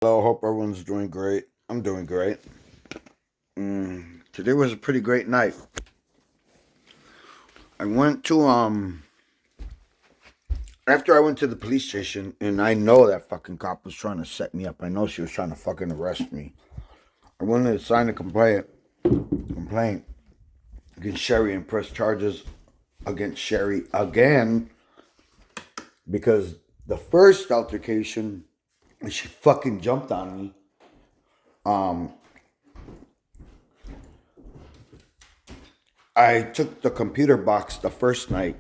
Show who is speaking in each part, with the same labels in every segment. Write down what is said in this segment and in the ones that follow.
Speaker 1: Hello, hope everyone's doing great. I'm doing great. Today was a pretty great night. I went to after I went to the police station, and I know that fucking cop was trying to set me up. I know she was trying to fucking arrest me. I wanted to sign a complaint against Sherri and press charges against Sherri again because the first altercation, she fucking jumped on me. Um, I took the computer box the first night.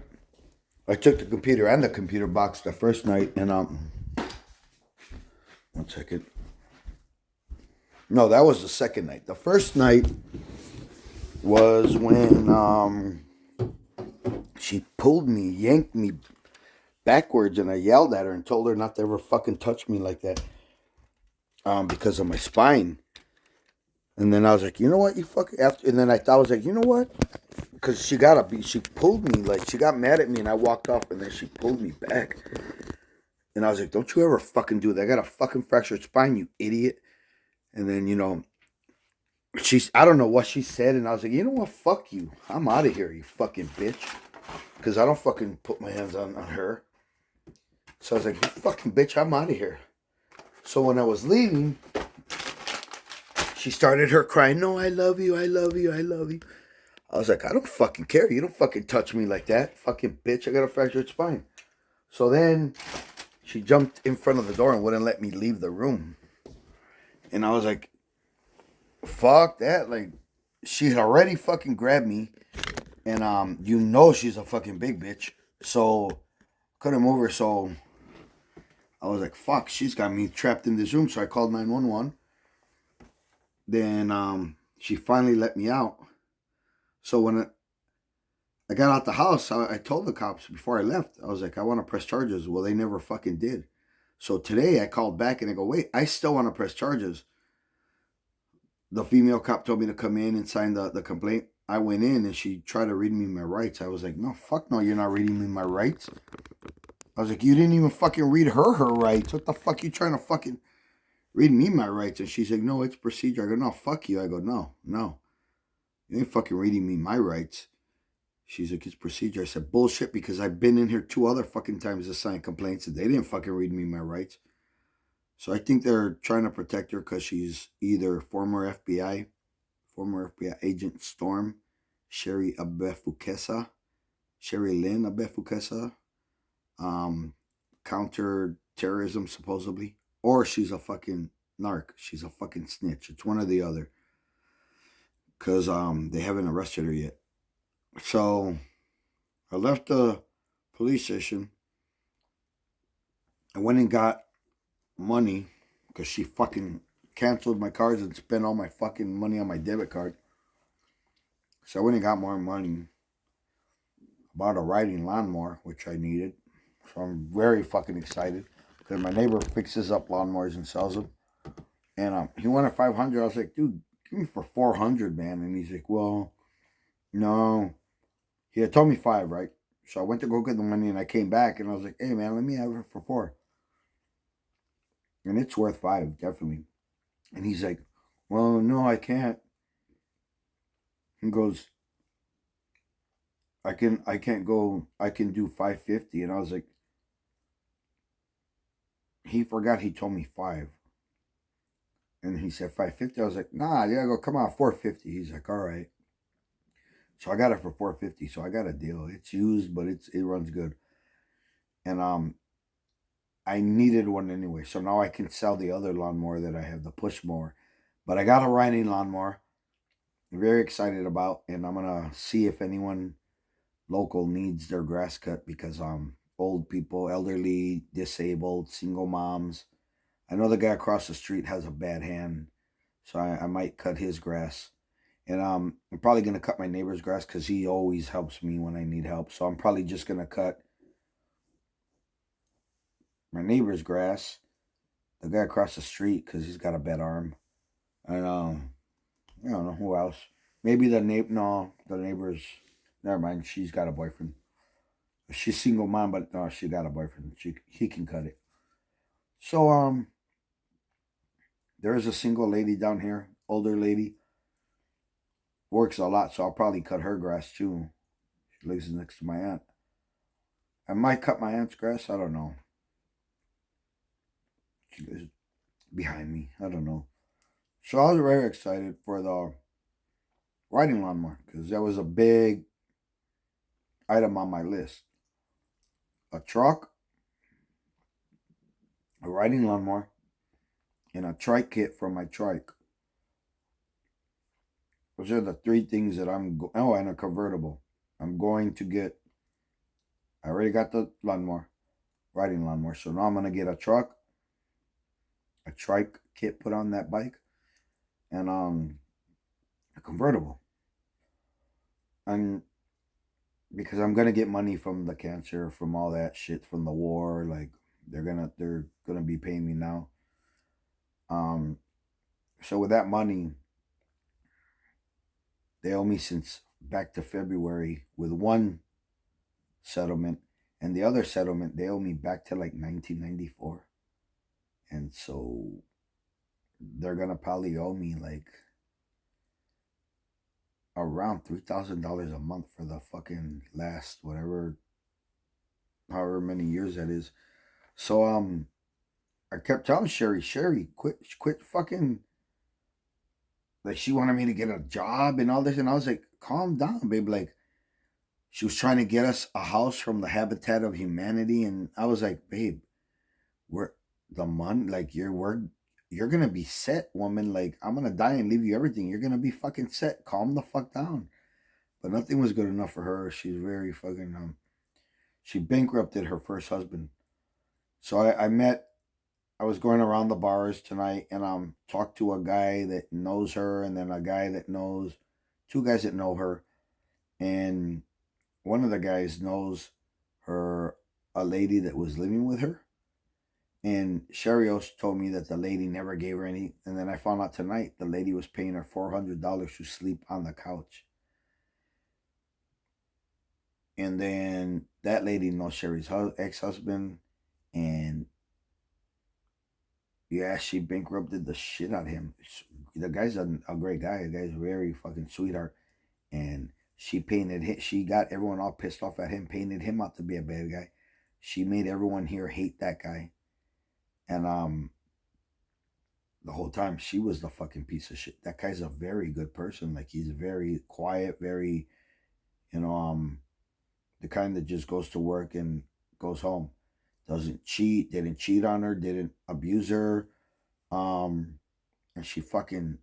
Speaker 1: I took the computer and the computer box the first night, and 1 second. No, that was the second night. The first night was when she pulled me, yanked me backwards, and I yelled at her and told her not to ever fucking touch me like that, because of my spine. And then I was like, you know what, you fucking after. And then I was like, you know what? Because she pulled me, like, she got mad at me, and I walked off, and then she pulled me back. And I was like, don't you ever fucking do that. I got a fucking fractured spine, you idiot. And then, I don't know what she said. And I was like, you know what? Fuck you. I'm out of here, you fucking bitch. Because I don't fucking put my hands on her. So I was like, you fucking bitch, I'm out of here. So when I was leaving, she started her crying, no, I love you, I love you, I love you. I was like, I don't fucking care. You don't fucking touch me like that. Fucking bitch, I got a fractured spine. So then she jumped in front of the door and wouldn't let me leave the room. And I was like, fuck that. Like, she had already fucking grabbed me. And she's a fucking big bitch. So couldn't move her. So I was like, fuck, she's got me trapped in this room. So I called 911. Then she finally let me out. So when I got out the house, I told the cops before I left, I was like, I want to press charges. Well, they never fucking did. So today I called back and I go, wait, I still want to press charges. The female cop told me to come in and sign the complaint. I went in and she tried to read me my rights. I was like, no, fuck no, you're not reading me my rights. I was like, you didn't even fucking read her rights. What the fuck you trying to fucking read me my rights? And she's like, no, it's procedure. I go, no, fuck you. I go, no. You ain't fucking reading me my rights. She's like, it's procedure. I said, bullshit, because I've been in here 2 other fucking times to sign complaints and they didn't fucking read me my rights. So I think they're trying to protect her because she's either former FBI agent Storm, Sherri Abefukesa, Sherri Lynn Abefukesa, counter terrorism supposedly, or she's a fucking narc. She's a fucking snitch. It's one or the other. Because they haven't arrested her yet. So I left the police station. I went and got money because she fucking canceled my cards and spent all my fucking money on my debit card. So I went and got more money. Bought a riding lawnmower, which I needed. So I'm very fucking excited because my neighbor fixes up lawnmowers and sells them. And he wanted 500. I was like, dude, give me for 400, man. And he's like, well, no. He had told me 5, right? So I went to go get the money and I came back and I was like, hey, man, let me have it for 4. And it's worth 5, definitely. And he's like, well, no, I can't. He goes, I can't go, I can do 550. And I was like, he forgot he told me 5. And he said 550. I was like, nah, yeah, I go, come on, 450. He's like, all right. So I got it for 450. So I got a deal. It's used, but it runs good. And I needed one anyway. So now I can sell the other lawnmower that I have, the push mower. But I got a riding lawnmower. I'm very excited about, and I'm gonna see if anyone local needs their grass cut because old people, elderly, disabled, single moms. I know the guy across the street has a bad hand, so I might cut his grass. And I'm probably gonna cut my neighbor's grass because he always helps me when I need help. So I'm probably just gonna cut my neighbor's grass, the guy across the street because he's got a bad arm, and I don't know who else. Maybe the neighbor. No, the neighbor's. Never mind. She's got a boyfriend. She's single mom, but no, she got a boyfriend. He can cut it. So There is a single lady down here, older lady, works a lot, so I'll probably cut her grass too. She lives next to my aunt. I might cut my aunt's grass. I don't know. She lives behind me. I don't know. So I was very excited for the riding lawnmower because that was a big item on my list. A truck, a riding lawnmower, and a trike kit for my trike. Those are the three things that oh, and a convertible. I'm going to get. I already got the lawnmower, riding lawnmower. So now I'm gonna get a truck, a trike kit put on that bike, and a convertible. And because I'm gonna get money from the cancer, from all that shit, from the war, like they're gonna be paying me now. Um, so with that money, they owe me since back to February with one settlement, and the other settlement they owe me back to like 1994, and so they're gonna probably owe me like around $3,000 a month for the fucking last whatever, however many years that is. So I kept telling Sherri, quit fucking. Like she wanted me to get a job and all this, and I was like, calm down, babe. Like she was trying to get us a house from the Habitat of Humanity, and I was like, babe, we're the money, like you're gonna be set, woman. Like I'm gonna die and leave you everything. You're gonna be fucking set. Calm the fuck down. But nothing was good enough for her. She's very fucking she bankrupted her first husband. So I was going around the bars tonight and talked to a guy that knows her and then a guy that knows two guys that know her, and one of the guys knows her, a lady that was living with her. And Sherrios told me that the lady never gave her any, and then I found out tonight the lady was paying her $400 to sleep on the couch. And then that lady knows Sherri's ex-husband, and yeah, she bankrupted the shit out of him. The guy's a great guy. The guy's very fucking sweetheart. And she painted him. She got everyone all pissed off at him, painted him out to be a bad guy. She made everyone here hate that guy. And the whole time she was the fucking piece of shit. That guy's a very good person. Like he's very quiet, very, you know, the kind that just goes to work and goes home. Doesn't cheat, didn't cheat on her, didn't abuse her. Um, and she fucking,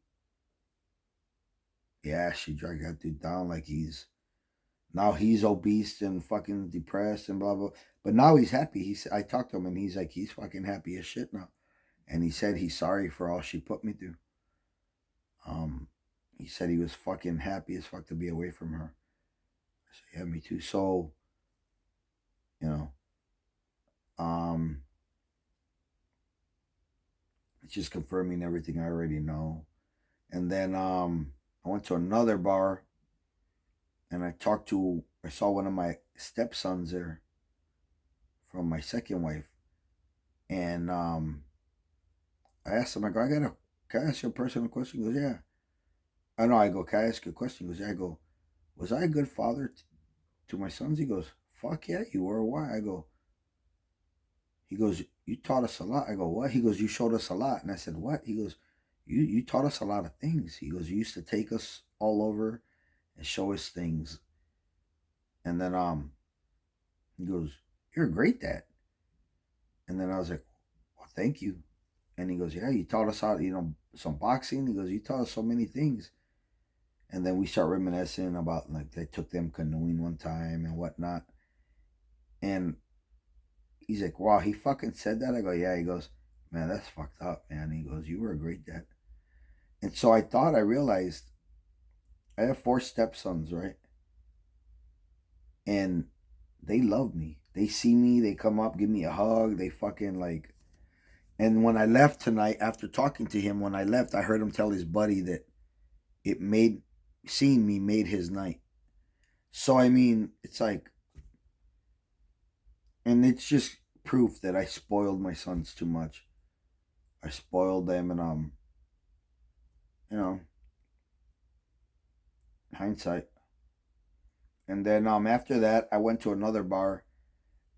Speaker 1: yeah, she dragged that dude down like now he's obese and fucking depressed and blah blah. But now he's happy. I talked to him and he's like he's fucking happy as shit now. And he said he's sorry for all she put me through. Um, he said he was fucking happy as fuck to be away from her. I said, yeah, me too. So, you know, um, it's just confirming everything I already know. And then I went to another bar and I saw one of my stepsons there from my second wife. And I asked him, I go, can I ask you a personal question? He goes, yeah. I know, I go, can I ask you a question? He goes, yeah. I go, was I a good father to my sons? He goes, fuck yeah, you were. Why? He goes, you taught us a lot. I go, what? He goes, you showed us a lot. And I said, what? He goes, you taught us a lot of things. He goes, you used to take us all over and show us things. And then he goes, you're a great dad. And then I was like, well, thank you. And he goes, yeah, you taught us how, some boxing. He goes, you taught us so many things. And then we start reminiscing about like they took them canoeing one time and whatnot. And he's like, wow, he fucking said that? I go, yeah. He goes, man, that's fucked up, man. He goes, you were a great dad. And so I realized I have 4 stepsons, right? And they love me. They see me, they come up, give me a hug, they fucking like. And when I left tonight, after talking to him, when I left, I heard him tell his buddy that seeing me made his night. So, I mean, it's like, and it's just proof that I spoiled my sons too much. I spoiled them, and you know, hindsight. And then after that, I went to another bar.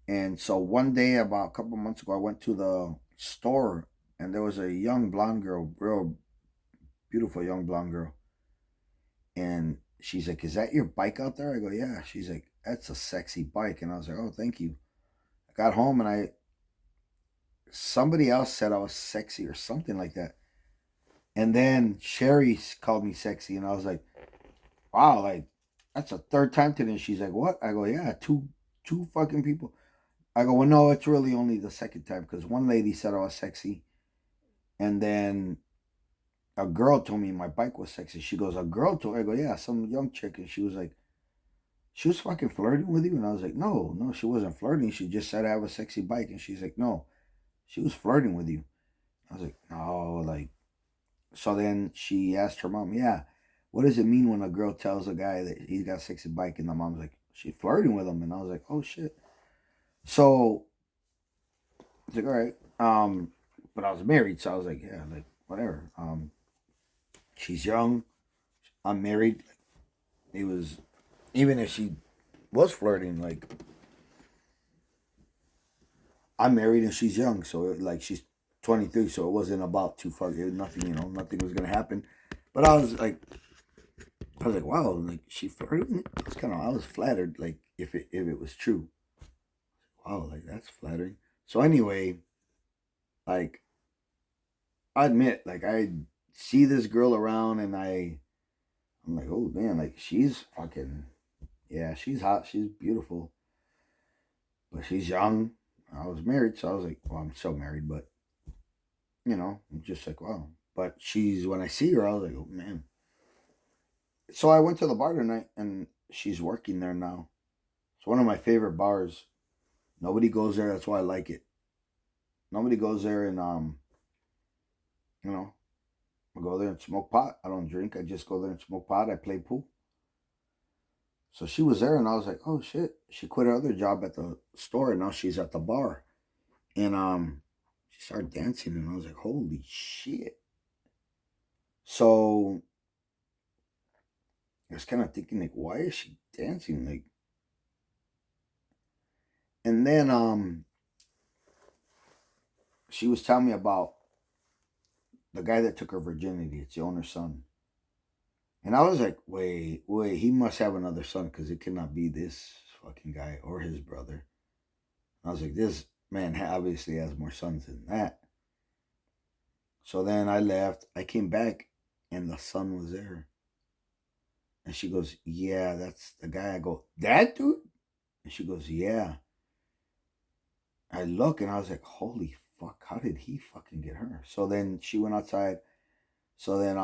Speaker 1: And so one day, about a couple months ago, I went to the store, and there was a young blonde girl, real beautiful young blonde girl. And she's like, "Is that your bike out there?" I go, "Yeah." She's like, "That's a sexy bike." And I was like, "Oh, thank you." I got home and somebody else said I was sexy or something like that. And then Sherri called me sexy, and I was like, "Wow, like that's the third time today." And she's like, "What?" I go, "Yeah, two fucking people." I go, "Well, no, it's really only the second time because one lady said I was sexy, and then a girl told me my bike was sexy." She goes, "A girl told?" I go, "Yeah, some young chick," and she was like, "She was fucking flirting with you?" And I was like, "No, no, she wasn't flirting. She just said I have a sexy bike." And she's like, "No, she was flirting with you." I was like, "No, like." So then she asked her mom, "Yeah, what does it mean when a girl tells a guy that he's got a sexy bike?" And the mom's like, "She's flirting with him." And I was like, "Oh shit." So it's like, all right. But I was married, so I was like, yeah, like whatever. She's young. I'm married. It was even if she was flirting, like I'm married and she's young, so like she's 23, so it wasn't about too far. It was nothing, nothing was gonna happen. But I was like, wow, like she flirted with me. It's kind of, I was flattered, like if it was true. Wow, like that's flattering. So anyway, like I admit, like I see this girl around and I'm like, oh man, like she's fucking, yeah, she's hot, she's beautiful, but she's young. I was married, so I was like, well, I'm still married, but I'm just like, wow. But she's when I see her, I was like, oh man. So I went to the bar tonight, and she's working there now. It's one of my favorite bars. Nobody goes there. That's why I like it. Nobody goes there, and you know, I go there and smoke pot. I don't drink. I just go there and smoke pot. I play pool. So she was there, and I was like, "Oh shit!" She quit her other job at the store, and now she's at the bar. And she started dancing, and I was like, "Holy shit!" So I was kind of thinking, like, why is she dancing? Like, and then she was telling me about the guy that took her virginity. It's the owner's son, and I was like, wait, he must have another son because it cannot be this fucking guy or his brother. I was like, this man obviously has more sons than that. So then I left. I came back, and the son was there. And she goes, "Yeah, that's the guy." I go, "That dude?" And she goes, "Yeah." I look, and I was like, "Holy fuck, how did he fucking get her?" So then she went outside. So then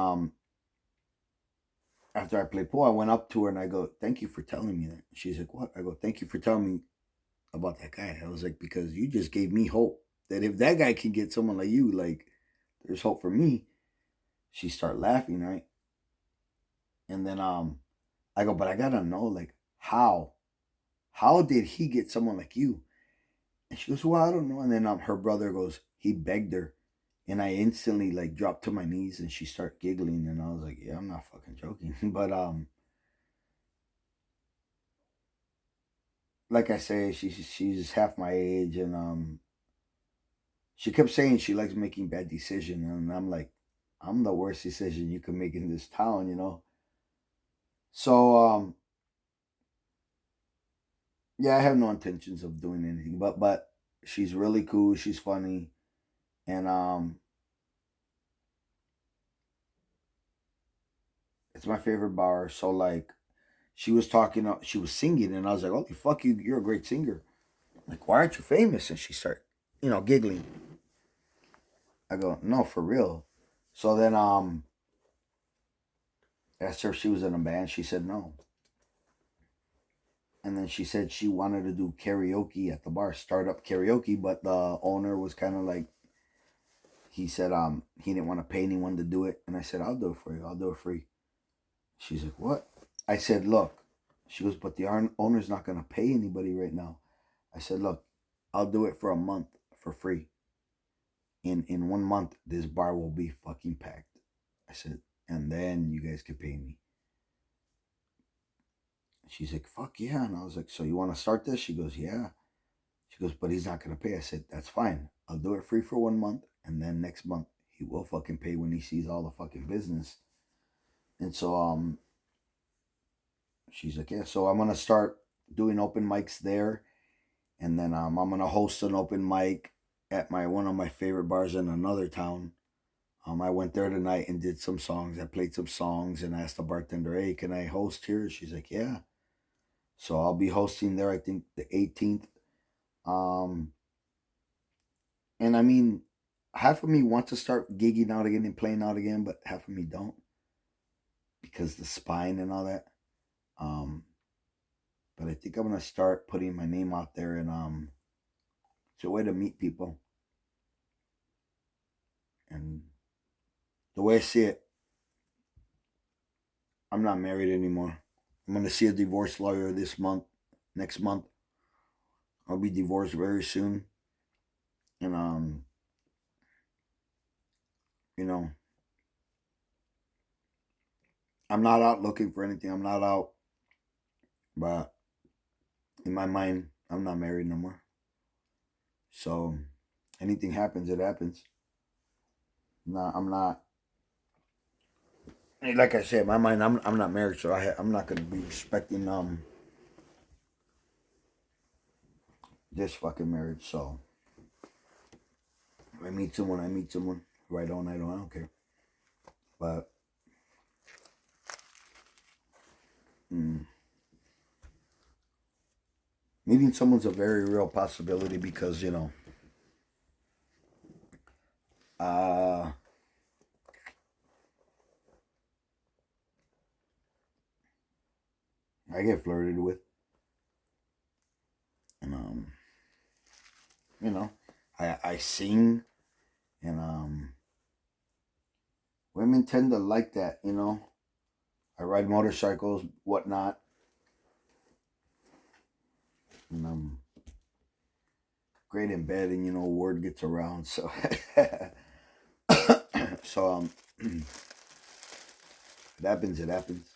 Speaker 1: after I played pool, I went up to her and I go, "Thank you for telling me that." She's like, "What?" I go, "Thank you for telling me about that guy." I was like, "Because you just gave me hope that if that guy can get someone like you, like there's hope for me." She started laughing, right? And then I go, "But I gotta know, like, how? How did he get someone like you?" And she goes, "Well, I don't know." And then her brother goes, "He begged her." And I instantly like dropped to my knees, and she started giggling, and I was like, "Yeah, I'm not fucking joking." But like I say, she's half my age, and she kept saying she likes making bad decisions, and I'm like, I'm the worst decision you can make in this town. So yeah, I have no intentions of doing anything, but she's really cool, she's funny, and it's my favorite bar. So like she was talking, she was singing, and I was like, "Holy fuck, you're a great singer. Like, why aren't you famous?" And she started, giggling. I go, "No, for real." So then asked her if she was in a band. She said no. And then she said she wanted to do karaoke at the bar, start up karaoke, but the owner was kind of like, he said he didn't want to pay anyone to do it. And I said, "I'll do it for you. I'll do it free." She's like, "What?" I said, "Look." She goes, "But the owner's not going to pay anybody right now." I said, "Look, I'll do it for a month for free. In 1 month, this bar will be fucking packed." I said, and then you guys can pay me. She's like, fuck yeah. And I was like, so you want to start this? She goes, yeah. She goes, but he's not going to pay. I said, that's fine. I'll do it free for 1 month. And then next month, he will fucking pay when he sees all the fucking business. And so, she's like, yeah. So I'm going to start doing open mics there. And then I'm going to host an open mic at one of my favorite bars in another town. I went there tonight and did some songs. I played some songs and asked the bartender, hey, can I host here? She's like, yeah. So I'll be hosting there, I think, the 18th. And I mean, half of me wants to start gigging out again and playing out again, but half of me don't because the spine and all that. But I think I'm gonna start putting my name out there, and it's a way to meet people. And the way I see it, I'm not married anymore. I'm gonna see a divorce lawyer next month. I'll be divorced very soon, and you know, I'm not out looking for anything. I'm not out, but in my mind, I'm not married no more. So anything happens, it happens. No, I'm not. Like I said, in my mind, I'm not married, so I'm not gonna be respecting this fucking marriage. So if I meet someone, I meet someone. If I don't, I don't. I don't care. But mm, meeting someone's a very real possibility because uh, I get flirted with, and you know, I sing, and women tend to like that. I ride motorcycles, whatnot, and great in bed, and word gets around. So, so it happens. It happens.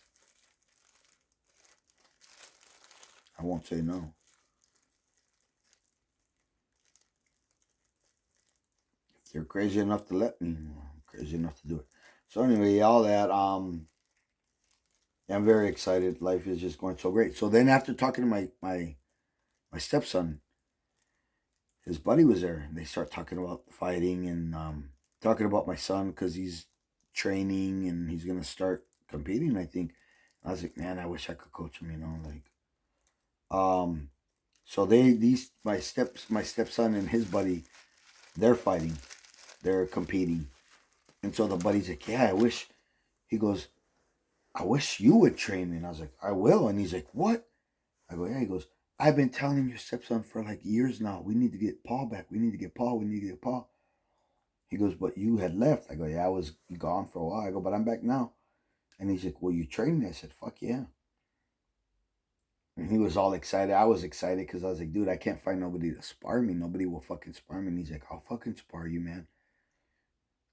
Speaker 1: I won't say no. If you're crazy enough to let me, I'm crazy enough to do it. So anyway, all that. Yeah, I'm very excited. Life is just going so great. So then, after talking to my stepson, his buddy was there, and they start talking about fighting and talking about my son because he's training and he's gonna start competing. I think. I was like, man, I wish I could coach him. Um. So my stepson and his buddy, they're fighting, they're competing, and so the buddy's like, yeah, I wish. He goes, I wish you would train me. And I was like, I will. And he's like, what? I go, yeah. He goes, I've been telling your stepson for like years now. We need to get Paul back. We need to get Paul. We need to get Paul. He goes, but you had left. I go, yeah, I was gone for a while. I go, but I'm back now. And he's like, well, you trained me. I said, fuck yeah. And he was all excited. I was excited because I was like, dude, I can't find nobody to spar me. Nobody will fucking spar me. And he's like, I'll fucking spar you, man.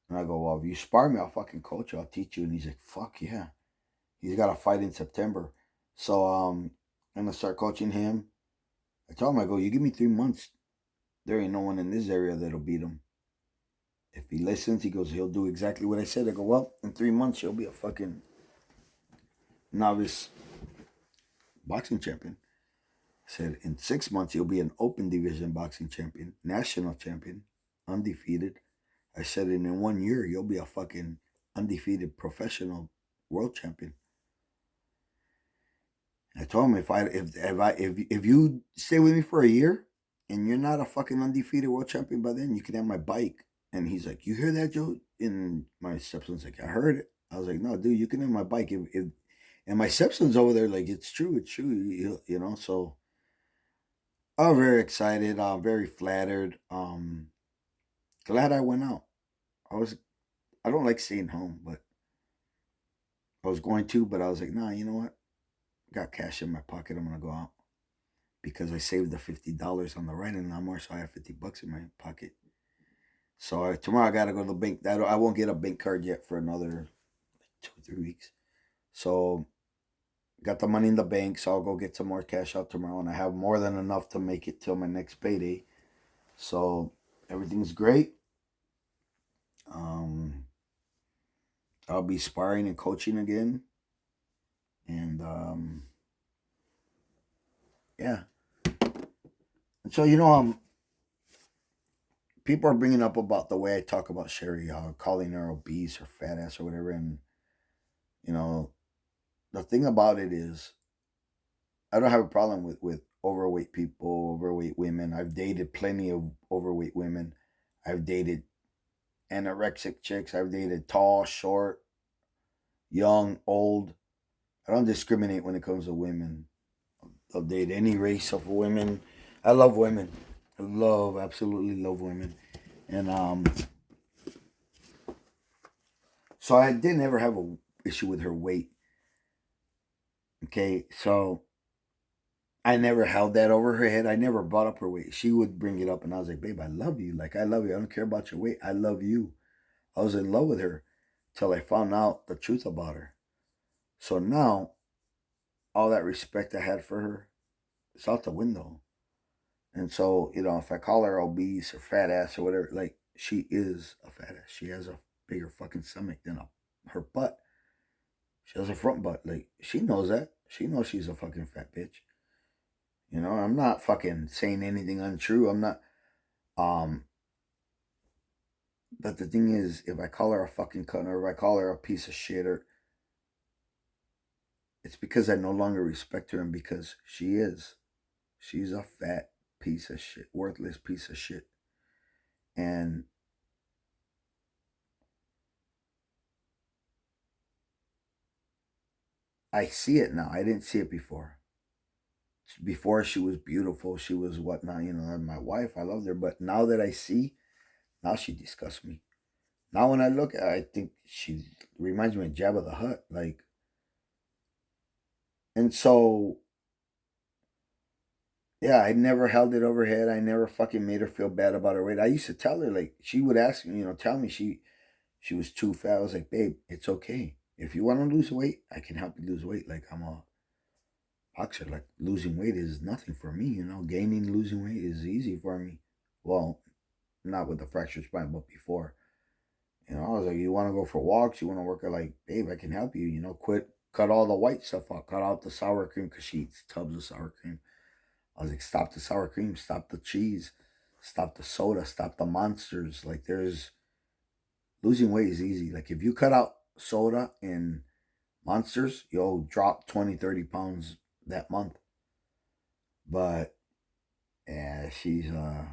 Speaker 1: And I go, well, if you spar me, I'll fucking coach you. I'll teach you. And he's like, fuck yeah. He's got a fight in September. So I'm gonna start coaching him. I told him, I go, you give me 3 months. There ain't no one in this area that'll beat him. If he listens, he goes, he'll do exactly what I said. I go, well, in 3 months, he'll be a fucking novice boxing champion. I said, in 6 months, he'll be an open division boxing champion, national champion, undefeated. I said, and in 1 year, you'll be a fucking undefeated professional world champion. I told him if you stay with me for a year and you're not a fucking undefeated world champion by then, you can have my bike. And he's like, you hear that, Joe? And my stepson's like, I heard it. I was like, no, dude, you can have my bike. And my stepson's over there like, it's true. So I'm very excited. I'm very flattered. Glad I went out. I don't like staying home, but I was going to, but I was like, nah, you know what? Got cash in my pocket. I'm gonna go out because I saved the $50 on the riding lawnmower, so I have $50 in my pocket. So tomorrow I gotta go to the bank. That I won't get a bank card yet for another 2 3 weeks. So got the money in the bank, so I'll go get some more cash out tomorrow, and I have more than enough to make it till my next payday. So everything's great. Um, I'll be sparring and coaching again, and yeah. And so people are bringing up about the way I talk about Sherri, calling her obese or fat ass or whatever, and you know the thing about it is I don't have a problem with overweight people, overweight women. I've dated plenty of overweight women. I've dated anorexic chicks. I've dated tall, short, young, old. I don't discriminate when it comes to women. I'll date any race of women. I love women. Absolutely love women. And so I didn't ever have a issue with her weight. Okay, so I never held that over her head. I never brought up her weight. She would bring it up, and I was like, "Babe, I love you. Like I love you. I don't care about your weight. I love you." I was in love with her till I found out the truth about her. So now, all that respect I had for her is out the window. And so, if I call her obese or fat ass or whatever, like she is a fat ass. She has a bigger fucking stomach than her butt. She has a front butt. Like she knows that. She knows she's a fucking fat bitch. I'm not fucking saying anything untrue. I'm not. Um, but the thing is, if I call her a fucking cunt or if I call her a piece of shit, or it's because I no longer respect her and because she is. She's a fat piece of shit, worthless piece of shit. And I see it now. I didn't see it before. Before she was beautiful, she was whatnot, my wife, I loved her. But now that I see, now she disgusts me. Now when I look at her, I think she reminds me of Jabba the Hutt. Like, and so, yeah, I never held it over her head. I never fucking made her feel bad about her weight. I used to tell her, like, she would ask me, tell me she was too fat. I was like, babe, it's okay. If you want to lose weight, I can help you lose weight. Like, I'm a boxer. Like, losing weight is nothing for me. Gaining, losing weight is easy for me. Well, not with the fractured spine, but before. I was like, you want to go for walks? You want to work out? Like, babe, I can help you. Cut all the white stuff out. Cut out the sour cream because she eats tubs of sour cream. I was like, stop the sour cream. Stop the cheese. Stop the soda. Stop the monsters. Like, losing weight is easy. Like, if you cut out soda and monsters, you'll drop 20, 30 pounds that month. But, yeah, she's a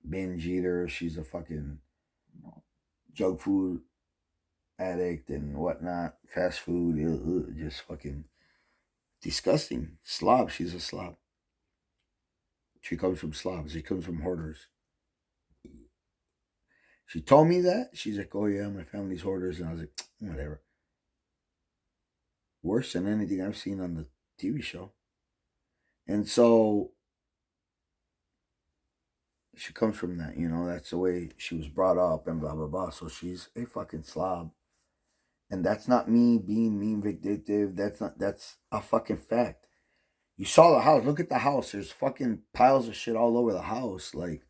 Speaker 1: binge eater. She's a fucking junk food addict and whatnot, fast food, just fucking disgusting. Slob, she's a slob. She comes from slobs. She comes from hoarders. She told me that. She's like, oh yeah, my family's hoarders. And I was like, whatever. Worse than anything I've seen on the TV show. And so she comes from that, that's the way she was brought up and blah, blah, blah. So she's a fucking slob. And that's not me being mean, vindictive. That's a fucking fact. You saw the house. Look at the house. There's fucking piles of shit all over the house. Like,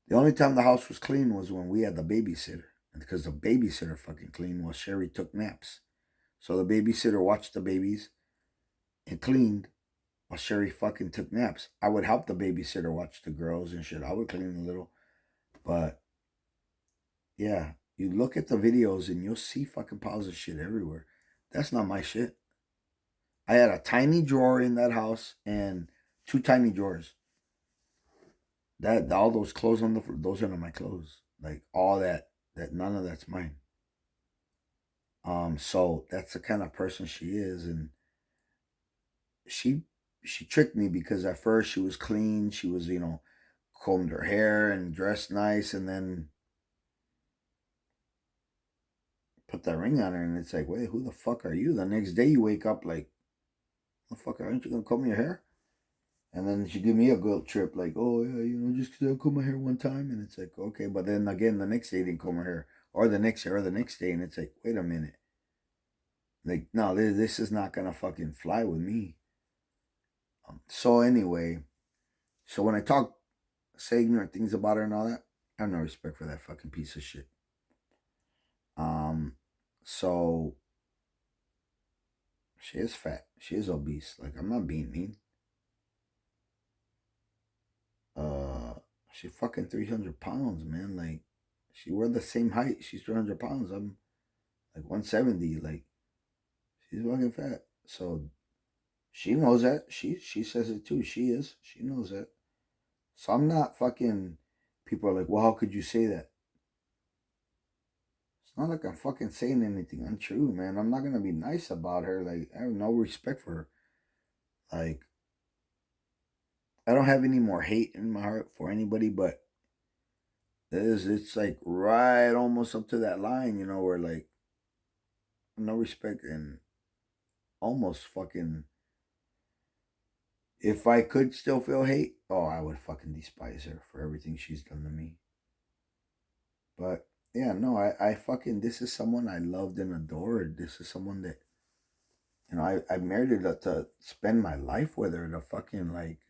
Speaker 1: the only time the house was clean was when we had the babysitter. Because the babysitter fucking cleaned while Sherri took naps. So the babysitter watched the babies and cleaned while Sherri fucking took naps. I would help the babysitter watch the girls and shit. I would clean a little. But, yeah, you look at the videos and you'll see fucking piles of shit everywhere. That's not my shit. I had a tiny drawer in that house and two tiny drawers. That all those clothes on the floor, those are not my clothes. Like all that none of that's mine. So that's the kind of person she is, and she she tricked me because at first she was clean, she was combed her hair and dressed nice, and then put that ring on her, and it's like, wait, who the fuck are you? The next day you wake up like, the fuck, aren't you gonna comb your hair? And then she give me a guilt trip, like, oh yeah, just because I comb my hair one time, and it's like, okay, but then again, the next day I didn't comb her hair, or the next year or the next day, and it's like, wait a minute, like no, this is not gonna fucking fly with me. So anyway, so when I say ignorant things about her and all that, I have no respect for that fucking piece of shit. So she is fat. She is obese. Like, I'm not being mean. She fucking 300 pounds, man. Like, we're the same height. She's 300 pounds. I'm like 170. Like, she's fucking fat. So she knows that. She says it too. She is. She knows that. So I'm not fucking. People are like, well, how could you say that? It's not like I'm fucking saying anything untrue, man. I'm not gonna be nice about her. Like, I have no respect for her. Like, I don't have any more hate in my heart for anybody, but it's like right almost up to that line, where like no respect and almost fucking. If I could still feel hate, oh, I would fucking despise her for everything she's done to me. But yeah, no, I fucking, this is someone I loved and adored. This is someone that, I married her to spend my life with her, to fucking like,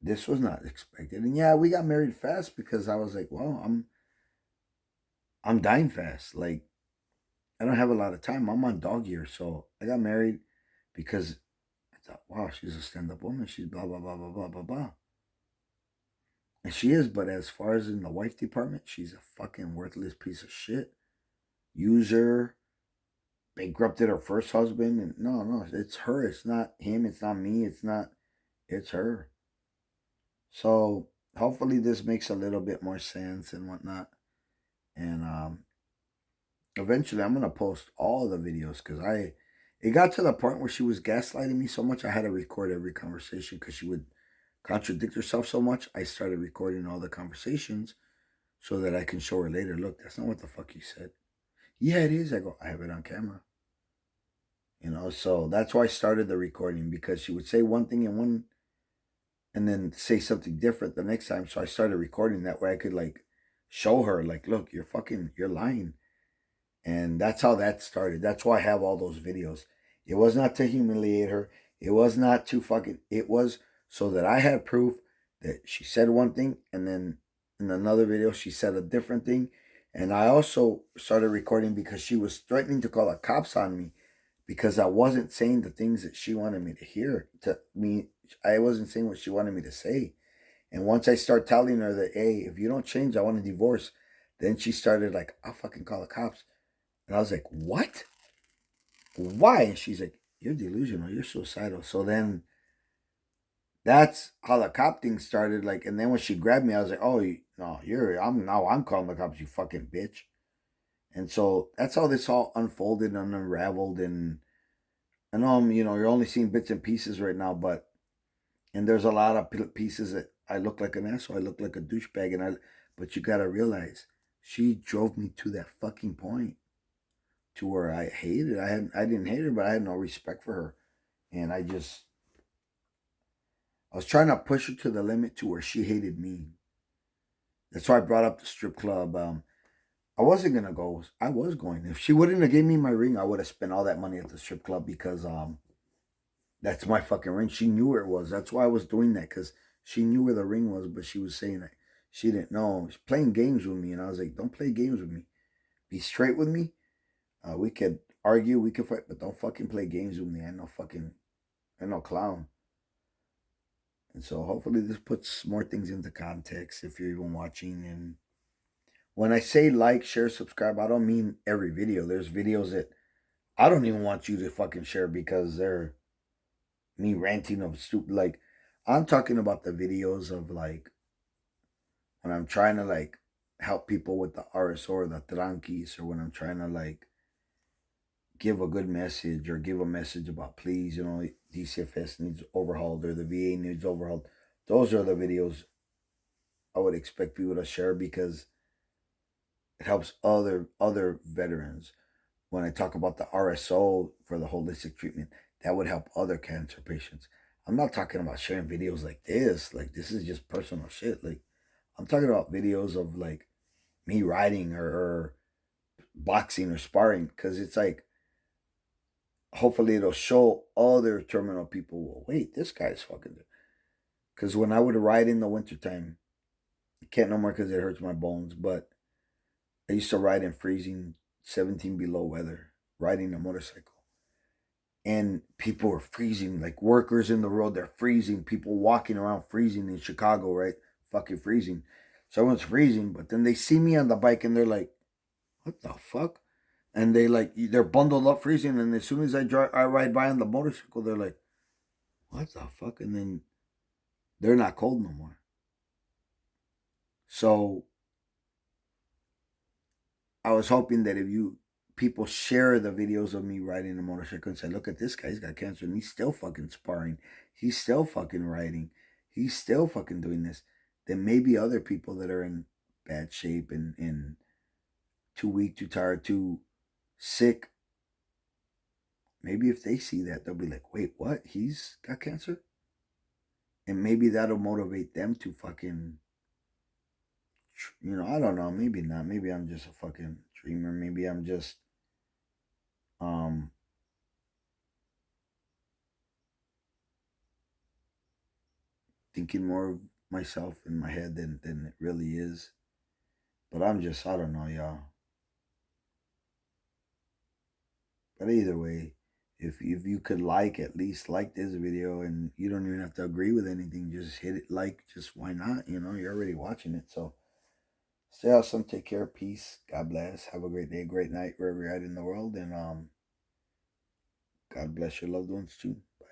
Speaker 1: this was not expected. And yeah, we got married fast because I was like, well, I'm dying fast. Like, I don't have a lot of time. I'm on dog year. So I got married because I thought, wow, she's a stand-up woman. She's blah, blah, blah, blah, blah, blah, blah. And she is, but as far as in the wife department, she's a fucking worthless piece of shit. User, bankrupted her first husband. And no, it's her. It's not him. It's not me. It's her. So hopefully this makes a little bit more sense and whatnot. And eventually I'm gonna post all the videos because it got to the point where she was gaslighting me so much I had to record every conversation because she would contradict herself so much. I started recording all the conversations so that I can show her later. Look, that's not what the fuck you said. Yeah, it is. I go, I have it on camera. So that's why I started the recording, because she would say one thing and then say something different the next time. So I started recording that way I could like show her, like, look, you're lying. And that's how that started. That's why I have all those videos. It was not to humiliate her. It was not to fucking, it was so that I had proof that she said one thing and then in another video she said a different thing. And I also started recording because she was threatening to call the cops on me because I wasn't saying the things that she wanted me to hear. I wasn't saying what she wanted me to say. And once I start telling her that, hey, if you don't change, I want a divorce, then she started like, I'll fucking call the cops. And I was like, what? Why? And she's like, you're delusional. You're suicidal. So then that's how the cop thing started. Like, and then when she grabbed me, I was like, oh, no, I'm calling the cops, you fucking bitch. And so that's how this all unfolded and unraveled. And I know you're only seeing bits and pieces right now, and there's a lot of pieces that I look like an asshole. I look like a douchebag. But you got to realize she drove me to that fucking point, to where I hated. I didn't hate her, but I had no respect for her, and I was trying to push her to the limit to where she hated me. That's why I brought up the strip club. I wasn't gonna go. I was going. If she wouldn't have gave me my ring, I would have spent all that money at the strip club because that's my fucking ring. She knew where it was. That's why I was doing that, because she knew where the ring was, but she was saying that she didn't know. She's playing games with me, and I was like, don't play games with me. Be straight with me. We could argue, we could fight, but don't fucking play games with me. I'm no clown. And so hopefully this puts more things into context if you're even watching. And when I say like, share, subscribe, I don't mean every video. There's videos that I don't even want you to fucking share because they're me ranting of stupid. Like, I'm talking about the videos of like when I'm trying to like help people with the RSO or the tranquis, or when I'm trying to like give a good message or give a message about, please, DCFS needs overhauled or the VA needs overhauled. Those are the videos I would expect people to share because it helps other veterans. When I talk about the RSO for the holistic treatment, that would help other cancer patients. I'm not talking about sharing videos like this. Like, this is just personal shit. Like, I'm talking about videos of like me riding or boxing or sparring, because it's like, hopefully it'll show other terminal people, well, wait, this guy's fucking. Because when I would ride in the wintertime, I can't no more because it hurts my bones, but I used to ride in freezing 17 below weather, riding a motorcycle. And people were freezing, like workers in the road, they're freezing. People walking around freezing in Chicago, right? Fucking freezing. So everyone's freezing, but then they see me on the bike and they're like, what the fuck? And they're bundled up freezing. And as soon as I ride by on the motorcycle, they're like, what the fuck? And then they're not cold no more. So I was hoping that if people share the videos of me riding a motorcycle and say, look at this guy, he's got cancer and he's still fucking sparring. He's still fucking riding. He's still fucking doing this. Then maybe other people that are in bad shape and too weak, too tired, too sick, maybe if they see that, they'll be like, wait, what? He's got cancer? And maybe that'll motivate them to fucking, I don't know. Maybe not. Maybe I'm just a fucking dreamer. Maybe I'm just, um, thinking more of myself in my head than it really is. But I don't know, y'all. But either way, if you could at least like this video, and you don't even have to agree with anything, just hit it like, just why not? You're already watching it. So stay awesome, take care, peace, God bless, have a great day, great night, wherever you're at in the world, and God bless your loved ones too. Bye.